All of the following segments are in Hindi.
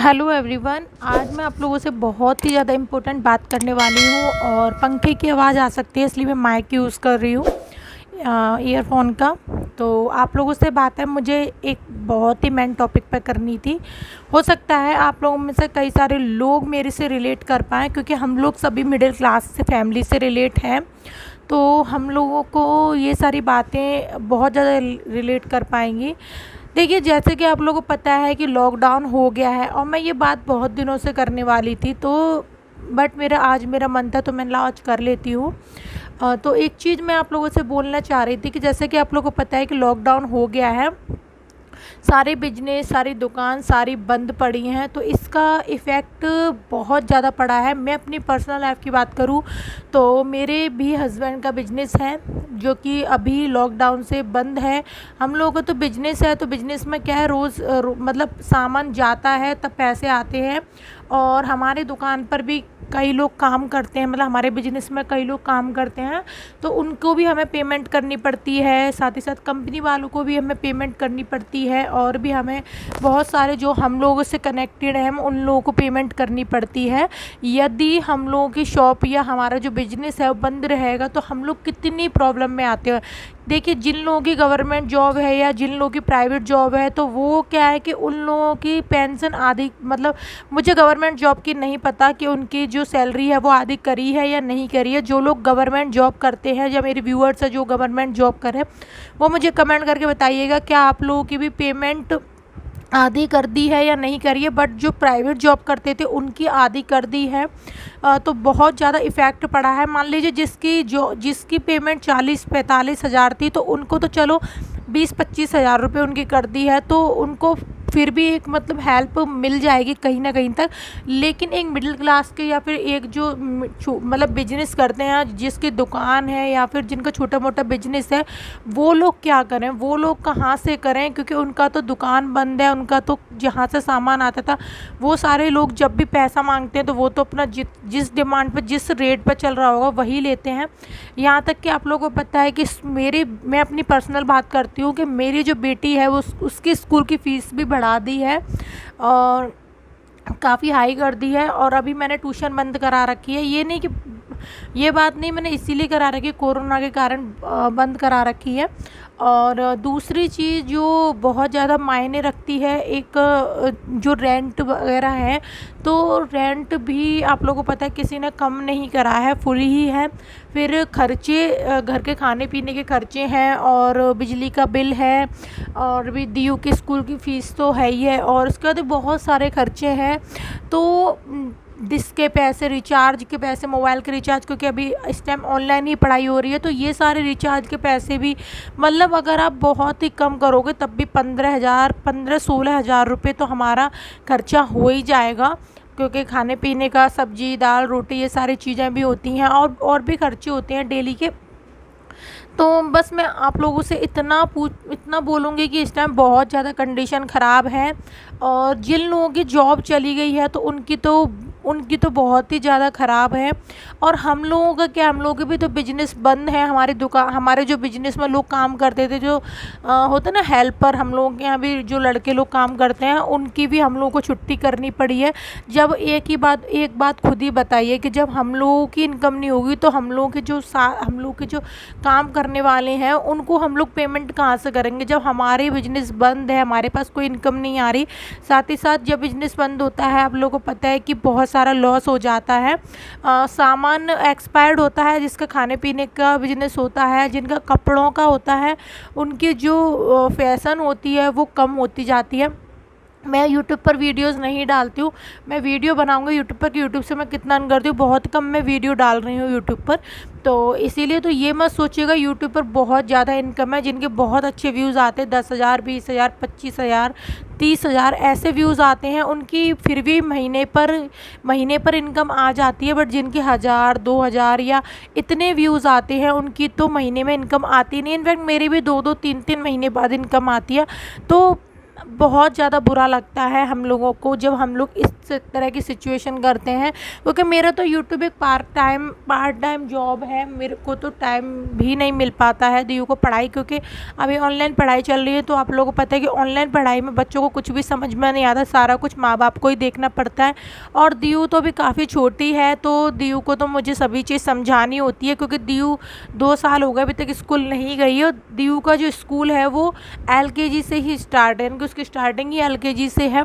Hello everyone. आज मैं आप लोगों से बहुत ही ज़्यादा इम्पोर्टेंट बात करने वाली हूँ और पंखे की आवाज़ आ सकती है, इसलिए मैं माइक यूज़ कर रही हूँ ईयरफोन का। तो आप लोगों से बात है, मुझे एक बहुत ही मेन टॉपिक पर करनी थी। हो सकता है आप लोगों में से कई सारे लोग मेरे से रिलेट कर पाएँ, क्योंकि हम लोग सभी मिडिल क्लास से फैमिली से रिलेट हैं। तो हम लोगों को ये सारी बातें बहुत ज़्यादा रिलेट कर पाएंगी। देखिए, जैसे कि आप लोगों को पता है कि लॉकडाउन हो गया है और मैं ये बात बहुत दिनों से करने वाली थी, तो बट आज मेरा मन था तो मैं आज कर लेती हूँ। तो एक चीज़ मैं आप लोगों से बोलना चाह रही थी कि जैसे कि आप लोगों को पता है कि लॉकडाउन हो गया है, सारे बिजनेस, सारी दुकान सारी बंद पड़ी हैं, तो इसका इफ़ेक्ट बहुत ज़्यादा पड़ा है। मैं अपनी पर्सनल लाइफ की बात करूँ तो मेरे भी हस्बैंड का बिजनेस है जो कि अभी लॉकडाउन से बंद है। हम लोगों का तो बिजनेस है, तो बिजनेस में क्या है, मतलब सामान जाता है तब पैसे आते हैं। और हमारे दुकान पर भी कई लोग काम करते हैं, मतलब हमारे बिजनेस में कई लोग काम करते हैं, तो उनको भी हमें पेमेंट करनी पड़ती है। साथ ही साथ कंपनी वालों को भी हमें पेमेंट करनी पड़ती है, और भी हमें बहुत सारे जो हम लोगों से कनेक्टेड हैं उन लोगों को पेमेंट करनी पड़ती है। यदि हम लोगों की शॉप या हमारा जो बिजनेस है वो बंद रहेगा तो हम लोग कितनी प्रॉब्लम में आते हैं। देखिए, जिन लोगों की गवर्नमेंट जॉब है या जिन लोगों की प्राइवेट जॉब है, तो वो क्या है कि उन लोगों की पेंशन आधी, मतलब मुझे गवर्नमेंट जॉब की नहीं पता कि उनकी जो सैलरी है वो आधी करी है या नहीं करी है। जो लोग गवर्नमेंट जॉब करते हैं या मेरे व्यूअर्स है जो गवर्नमेंट जॉब करें, वो मुझे कमेंट करके बताइएगा क्या आप लोगों की भी पेमेंट आधी कर दी है या नहीं करी है। बट जो प्राइवेट जॉब करते थे उनकी आधी कर दी है। तो बहुत ज़्यादा इफ़ेक्ट पड़ा है। मान लीजिए जिसकी पेमेंट 40-45 हज़ार थी, तो उनको तो चलो 20-25 हज़ार रुपये उनकी कर दी है, तो उनको फिर भी एक मतलब हेल्प मिल जाएगी कहीं ना कहीं तक। लेकिन एक मिडिल क्लास के या फिर एक जो मतलब बिजनेस करते हैं, जिसकी दुकान है या फिर जिनका छोटा मोटा बिजनेस है, वो लोग क्या करें, वो लोग कहाँ से करें, क्योंकि उनका तो दुकान बंद है। उनका तो जहाँ से सामान आता था, वो सारे लोग जब भी पैसा मांगते हैं तो वो तो अपना जिस डिमांड पर, जिस रेट पर चल रहा होगा वही लेते हैं। यहाँ तक कि आप लोगों को पता है कि मैं अपनी पर्सनल बात करती हूँ कि मेरी जो बेटी है वो उसकी स्कूल की फ़ीस भी बढ़ा दी है और काफ़ी हाई कर दी है। और अभी मैंने ट्यूशन बंद करा रखी है। ये बात नहीं मैंने इसीलिए करा रखी है, कोरोना के कारण बंद करा रखी है। और दूसरी चीज़ जो बहुत ज़्यादा मायने रखती है, एक जो रेंट वगैरह है, तो रेंट भी आप लोगों को पता है किसी ने कम नहीं करा है, फुल ही है। फिर खर्चे, घर के खाने पीने के खर्चे हैं, और बिजली का बिल है, और भी दियू की स्कूल की फ़ीस तो है ही है, और उसके बाद बहुत सारे खर्चे हैं। तो डिश के पैसे, रिचार्ज के पैसे, मोबाइल के रिचार्ज, क्योंकि अभी इस टाइम ऑनलाइन ही पढ़ाई हो रही है, तो ये सारे रिचार्ज के पैसे भी, मतलब अगर आप बहुत ही कम करोगे तब भी 15-16 हज़ार रुपये तो हमारा खर्चा हो ही जाएगा। क्योंकि खाने पीने का, सब्जी दाल रोटी ये सारी चीज़ें भी होती हैं, और भी खर्चे होते हैं डेली के। तो बस मैं आप लोगों से इतना बोलूँगी कि इस टाइम बहुत ज़्यादा कंडीशन ख़राब है। और जिन लोगों की जॉब चली गई है तो उनकी तो बहुत ही ज़्यादा ख़राब है। और हम लोगों का क्या, हम लोगों के भी तो बिजनेस बंद है। हमारे जो बिजनेस में लोग काम करते थे, जो होता है ना हेल्पर, हम लोगों के यहाँ भी जो लड़के लोग काम करते हैं, उनकी भी हम लोगों को छुट्टी करनी पड़ी है। जब एक बात खुद ही बताइए कि जब हम लोगों की इनकम नहीं होगी तो हम लोग के जो काम करने वाले हैं उनको हम लोग पेमेंट कहाँ से करेंगे, जब हमारे बिजनेस बंद है, हमारे पास कोई इनकम नहीं आ रही। साथ ही साथ जब बिजनेस बंद होता है, आप लोगों को पता है कि बहुत सारा लॉस हो जाता है। सामान एक्सपायर्ड होता है, जिसका खाने पीने का बिजनेस होता है, जिनका कपड़ों का होता है, उनकी जो फैशन होती है वो कम होती जाती है। मैं यूट्यूब पर वीडियोस नहीं डालती हूँ। मैं वीडियो बनाऊँगी यूट्यूब पर कि यूट्यूब से मैं कितना अर्न करती हूँ, बहुत कम मैं वीडियो डाल रही हूँ यूट्यूब पर। तो इसीलिए तो ये मत सोचिएगा, यूट्यूब पर बहुत ज़्यादा इनकम है, जिनके बहुत अच्छे व्यूज़ आते हैं, 10,000, 20,000, 25,000, 30,000 ऐसे व्यूज़ आते हैं, उनकी फिर भी महीने पर इनकम आ जाती है। बट जिनके 1,000, 2,000 या इतने व्यूज़ आते हैं, उनकी तो महीने में इनकम आती नहीं। इनफैक्ट मेरी भी 2-2, 3-3 महीने बाद इनकम आती है। तो बहुत ज़्यादा बुरा लगता है हम लोगों को जब हम लोग इस तरह की सिचुएशन करते हैं, क्योंकि मेरा तो यूट्यूब एक पार्ट टाइम जॉब है। मेरे को तो टाइम भी नहीं मिल पाता है दियू को पढ़ाई, क्योंकि अभी ऑनलाइन पढ़ाई चल रही है। तो आप लोगों को पता है कि ऑनलाइन पढ़ाई में बच्चों को कुछ भी समझ में नहीं आता, सारा कुछ माँ बाप को ही देखना पड़ता है। और दियू तो अभी काफ़ी छोटी है, तो दियू को तो मुझे सभी चीज़ समझानी होती है, क्योंकि दियू 2 साल हो गए अभी तक स्कूल नहीं गई है। और दियू का जो स्कूल है वो एलकेजी से ही स्टार्ट है, इनकी उसकी स्टार्टिंग ही एलकेजी से है।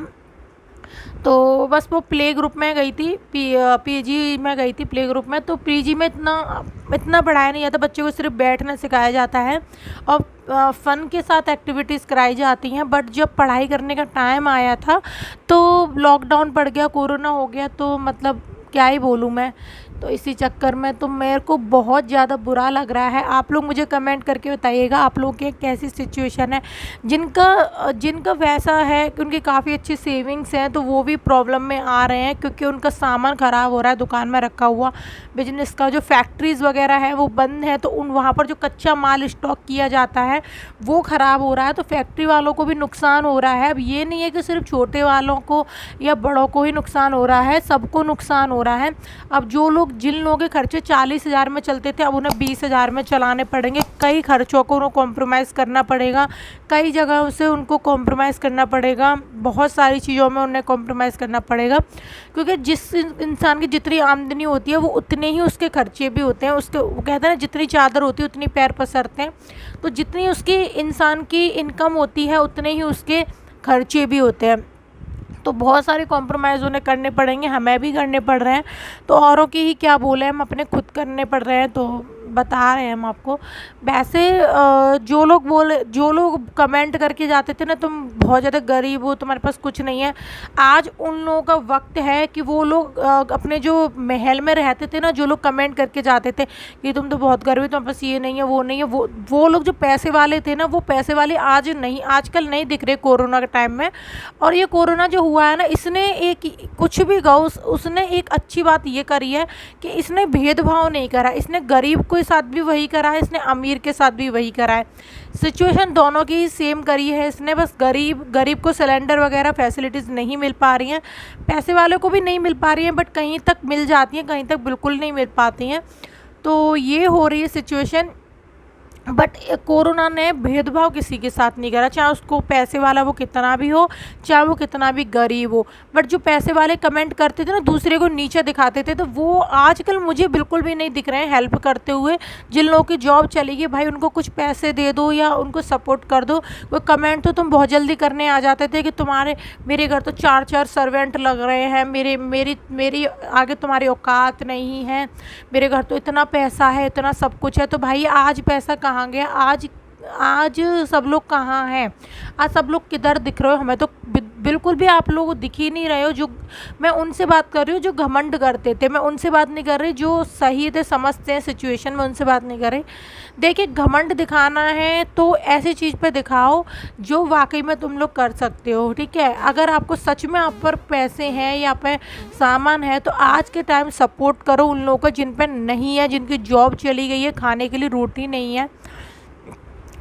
तो बस वो प्ले ग्रुप में गई थी, पीजी में गई थी प्ले ग्रुप में। तो पीजी में इतना पढ़ाया नहीं जाता, बच्चों को सिर्फ बैठना सिखाया जाता है और फ़न के साथ एक्टिविटीज़ कराई जाती हैं। बट जब पढ़ाई करने का टाइम आया था तो लॉकडाउन पड़ गया, कोरोना हो गया, तो मतलब क्या ही बोलूँ मैं। तो इसी चक्कर में तो मेरे को बहुत ज़्यादा बुरा लग रहा है। आप लोग मुझे कमेंट करके बताइएगा आप लोगों की कैसी सिचुएशन है। जिनका वैसा है कि उनकी काफ़ी अच्छी सेविंग्स हैं, तो वो भी प्रॉब्लम में आ रहे हैं, क्योंकि उनका सामान ख़राब हो रहा है दुकान में रखा हुआ। बिजनेस का जो फैक्ट्रीज़ वगैरह है वो बंद है, तो वहाँ पर जो कच्चा माल स्टॉक किया जाता है वो ख़राब हो रहा है, तो फैक्ट्री वालों को भी नुकसान हो रहा है। अब ये नहीं है कि सिर्फ छोटे वालों को या बड़ों को ही नुकसान हो रहा है, सबको नुकसान हो रहा है। अब जिन लोगों के खर्चे 40,000 में चलते थे, अब उन्हें 20,000 में चलाने पड़ेंगे। कई खर्चों को उन्हें कॉम्प्रोमाइज़ करना पड़ेगा, कई जगहों से उनको कॉम्प्रोमाइज़ करना पड़ेगा, बहुत सारी चीज़ों में उन्हें कॉम्प्रोमाइज़ करना पड़ेगा, क्योंकि जिस इंसान की जितनी आमदनी होती है वो उतने ही उसके खर्चे भी होते हैं। उसके वो कहते हैं ना, जितनी चादर होती है उतनी पैर पसरते हैं। तो जितनी उसकी इंसान की इनकम होती है उतने ही उसके खर्चे भी होते हैं। तो बहुत सारे कॉम्प्रोमाइज़ उन्हें करने पड़ेंगे, हमें भी करने पड़ रहे हैं। तो औरों की ही क्या बोले, हम अपने खुद करने पड़ रहे हैं, तो बता रहे हैं हम आपको। वैसे जो लोग कमेंट करके जाते थे ना, तुम बहुत ज़्यादा गरीब हो, तुम्हारे पास कुछ नहीं है, आज उन लोगों का वक्त है कि वो लोग अपने जो महल में रहते थे ना, जो लोग कमेंट करके जाते थे कि तुम तो बहुत गरीब हो, तुम्हारे पास ये नहीं है वो नहीं है, वो लोग जो पैसे वाले थे ना, वो पैसे वाले आजकल नहीं दिख रहे कोरोना के टाइम में। और ये कोरोना जो हुआ है ना, इसने कुछ भी कहो, उसने एक अच्छी बात ये करी है कि इसने भेदभाव नहीं करा। इसने गरीब के साथ भी वही करा है, इसने अमीर के साथ भी वही करा है। सिचुएशन दोनों की ही सेम करी है इसने, बस गरीब को सिलेंडर वगैरह फैसिलिटीज़ नहीं मिल पा रही हैं, पैसे वालों को भी नहीं मिल पा रही हैं, बट कहीं तक मिल जाती हैं, कहीं तक बिल्कुल नहीं मिल पाती हैं। तो ये हो रही है सिचुएशन। बट कोरोना ने भेदभाव किसी के साथ नहीं करा, चाहे उसको पैसे वाला वो कितना भी हो, चाहे वो कितना भी गरीब हो। बट जो पैसे वाले कमेंट करते थे ना, दूसरे को नीचे दिखाते थे, तो वो आजकल मुझे बिल्कुल भी नहीं दिख रहे हैं हेल्प करते हुए। जिन लोगों की जॉब चली गई, भाई उनको कुछ पैसे दे दो या उनको सपोर्ट कर दो। वो कमेंट तो तुम बहुत जल्दी करने आ जाते थे कि मेरे घर तो 4 सर्वेंट लग रहे हैं, मेरी आगे तुम्हारी औकात नहीं है, मेरे घर तो इतना पैसा है, इतना सब कुछ है। तो भाई आज पैसा कहाँ गया? आज सब लोग कहाँ हैं? आज सब लोग किधर दिख रहे हो? हमें तो बिल्कुल भी आप लोग दिख ही नहीं रहे हो। जो मैं उनसे बात कर रही हूँ जो घमंड करते थे, मैं उनसे बात नहीं कर रही। जो सही थे, समझते हैं सिचुएशन में, उनसे बात नहीं कर रही। देखिए, घमंड दिखाना है तो ऐसी चीज़ पे दिखाओ जो वाकई में तुम लोग कर सकते हो, ठीक है। अगर आपको सच में आप पर पैसे हैं या पे सामान है, तो आज के टाइम सपोर्ट करो उन लोगों का जिन पर नहीं है, जिनकी जॉब चली गई है, खाने के लिए रोटी नहीं है।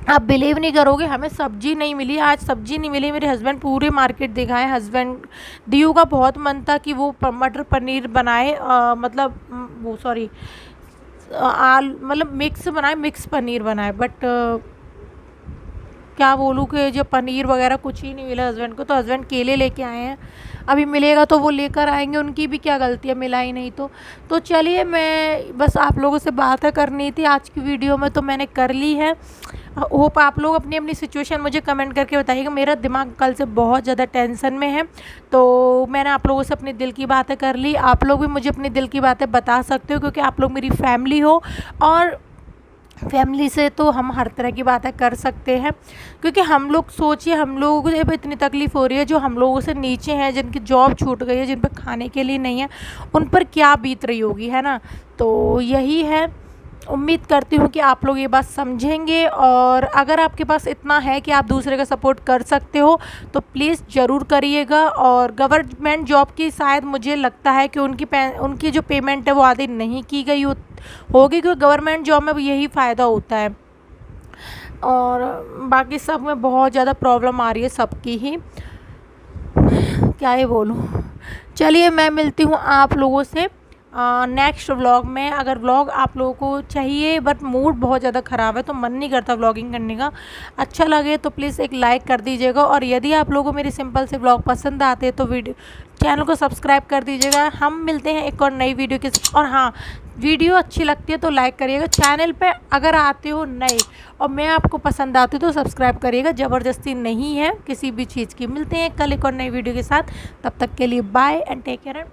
आप बिलीव नहीं करोगे, हमें सब्जी नहीं मिली, आज सब्जी नहीं मिली। मेरे हस्बैंड पूरे मार्केट दिखाए। दियू का बहुत मन था कि वो मटर पनीर बनाए, मतलब मिक्स पनीर बनाए। बट क्या बोलूँ कि जो पनीर वगैरह कुछ ही नहीं मिला हस्बैंड को, तो हस्बैंड केले लेके आए हैं। अभी मिलेगा तो वो लेकर आएंगे, उनकी भी क्या गलती है, मिला ही नहीं तो चलिए, मैं बस आप लोगों से बातें करनी थी आज की वीडियो में, तो मैंने कर ली है। होप आप लोग अपनी अपनी सिचुएशन मुझे कमेंट करके बताइएगा। मेरा दिमाग कल से बहुत ज़्यादा टेंशन में है, तो मैंने आप लोगों से अपने दिल की बातें कर ली। आप लोग भी मुझे अपनी दिल की बातें बता सकते हो, क्योंकि आप लोग मेरी फैमिली हो, और फैमिली से तो हम हर तरह की बातें कर सकते हैं। क्योंकि हम लोग सोचिए, हम लोगों को जब इतनी तकलीफ़ हो रही है, जो हम लोगों से नीचे हैं, जिनकी जॉब छूट गई है, जिन पर खाने के लिए नहीं है, उन पर क्या बीत रही होगी, है ना। तो यही है, उम्मीद करती हूँ कि आप लोग ये बात समझेंगे। और अगर आपके पास इतना है कि आप दूसरे का सपोर्ट कर सकते हो, तो प्लीज़ ज़रूर करिएगा। और गवर्नमेंट जॉब की शायद मुझे लगता है कि उनकी जो पेमेंट है वो आधी नहीं की गई होगी, क्योंकि गवर्नमेंट जॉब में यही फ़ायदा होता है। और बाकी सब में बहुत ज़्यादा प्रॉब्लम आ रही है सबकी ही, क्या ही बोलूँ। चलिए मैं मिलती हूँ आप लोगों से नेक्स्ट व्लॉग में। अगर व्लॉग आप लोगों को चाहिए बट मूड बहुत ज़्यादा ख़राब है तो मन नहीं करता व्लॉगिंग करने का, अच्छा लगे तो प्लीज़ एक लाइक कर दीजिएगा। और यदि आप लोगों को मेरी सिंपल से व्लॉग पसंद आते हैं तो वीडियो चैनल को सब्सक्राइब कर दीजिएगा। हम मिलते हैं एक और नई वीडियो के साथ। और हाँ, वीडियो अच्छी लगती है तो लाइक करिएगा। चैनल पे अगर आते हो नए और मैं आपको पसंद आती हूँ तो सब्सक्राइब करिएगा, ज़बरदस्ती नहीं है किसी भी चीज़ की। मिलते हैं कल एक और नई वीडियो के साथ, तब तक के लिए बाय एंड टेक केयर।